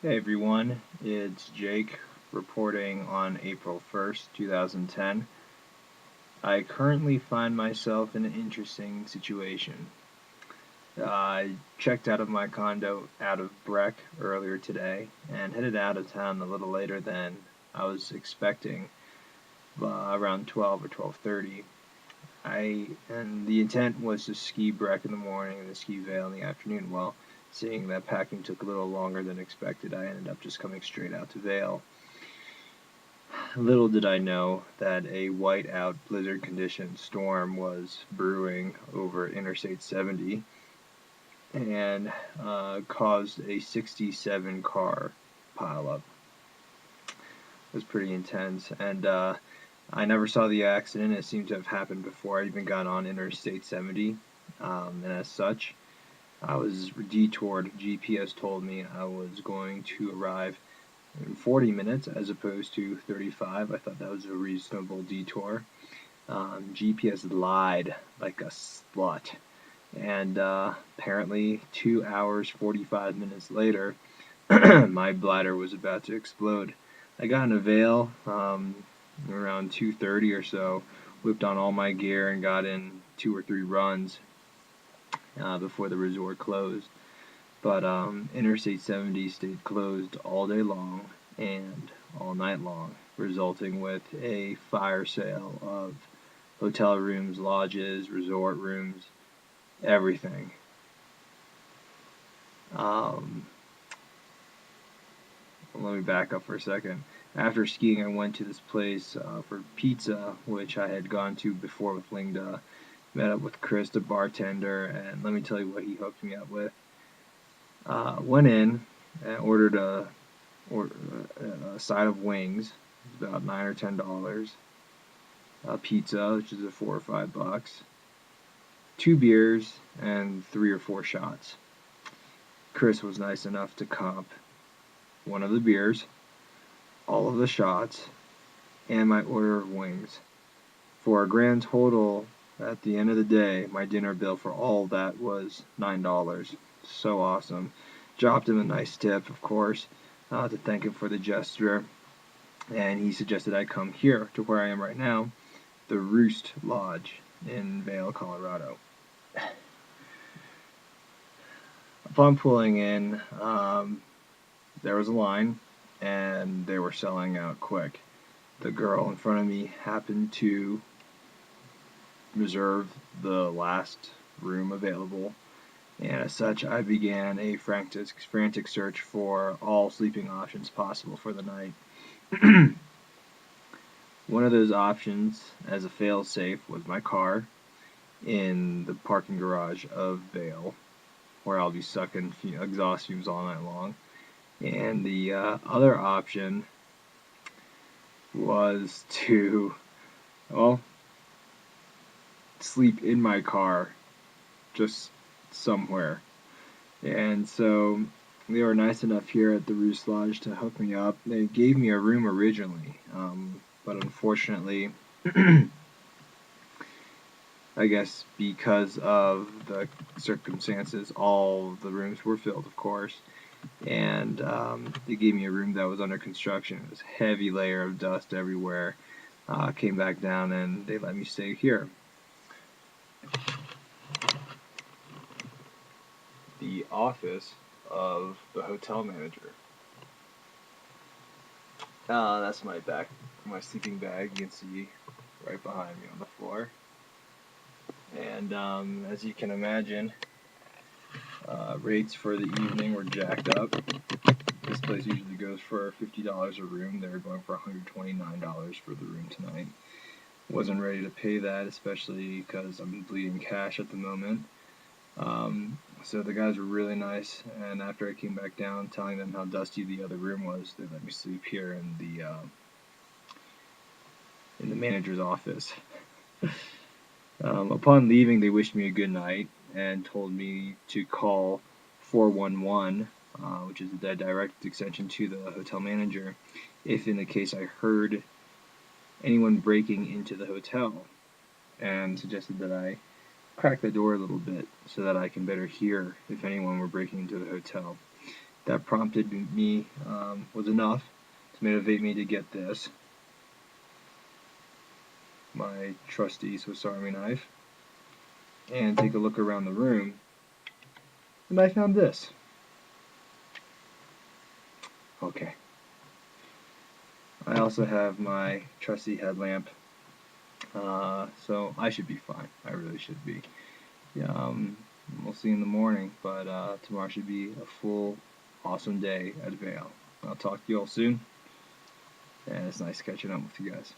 Hey everyone, it's Jake reporting on April 1st, 2010. I currently find myself in an interesting situation. I checked out of my condo out of Breck earlier today and headed out of town a little later than I was expecting, around 12 or 12:30. And the intent was to ski Breck in the morning and then ski Vail in the afternoon. Well, seeing that packing took a little longer than expected, I ended up just coming straight out to Vail. Little did I know that a whiteout blizzard condition storm was brewing over Interstate 70 and caused a 67 car pileup. It was pretty intense, and I never saw the accident. It seemed to have happened before I even got on Interstate 70, and as such, I was detoured. GPS told me I was going to arrive in 40 minutes as opposed to 35. I thought that was a reasonable detour. GPS lied like a slut. And apparently, 2 hours, 45 minutes later, my bladder was about to explode. I got in a Vail around 2:30 or so, whipped on all my gear, and got in 2 or 3 runs before the resort closed. But Interstate 70 stayed closed all day long and all night long, resulting with a fire sale of hotel rooms, lodges, resort rooms, everything. Um, Let me back up for a second. After skiing, I went to this place for pizza, which I had gone to before with Lingda. Met up with Chris, the bartender, and let me tell you what he hooked me up with. Went in and ordered a side of wings, about $9 or $10. A pizza, which is a $4 or $5. 2 beers and 3 or 4 shots. Chris was nice enough to comp one of the beers, all of the shots, and my order of wings. For a grand total, at the end of the day, my dinner bill for all that was $9. So awesome. Dropped him a nice tip, of course, to thank him for the gesture. And he suggested I come here to where I am right now, the Roost Lodge in Vail, Colorado. Upon pulling in, there was a line, and they were selling out quick. The girl in front of me happened to reserve the last room available, and as such, I began a frantic search for all sleeping options possible for the night. One of those options, as a fail-safe, was my car in the parking garage of Vail, where I'll be sucking exhaust fumes all night long. And the other option was to, well, sleep in my car, just somewhere. And so they were nice enough here at the Roost Lodge to hook me up. They gave me a room originally, but unfortunately, I guess because of the circumstances, all the rooms were filled, of course. And they gave me a room that was under construction. It was a heavy layer of dust everywhere. Came back down and they let me stay here. The office of the hotel manager. That's my sleeping bag. You can see right behind me on the floor. And as you can imagine, rates for the evening were jacked up. This place usually goes for $50 a room. They were going for $129 for the room tonight. Wasn't ready to pay that, especially because I'm bleeding cash at the moment. So the guys were really nice, and after I came back down telling them how dusty the other room was, they let me sleep here in the manager's office. Upon leaving, they wished me a good night and told me to call 411, which is the direct extension to the hotel manager, if in the case I heard anyone breaking into the hotel, and suggested that I crack the door a little bit so that I can better hear if anyone were breaking into the hotel. that prompted me was enough to motivate me to get this, my trusty Swiss Army knife, and take a look around the room, and I found this. Okay. I also have my trusty headlamp, so I should be fine. I really should be. We'll see in the morning, but tomorrow should be a full, awesome day at Vail. I'll talk to you all soon, and it's nice catching up with you guys.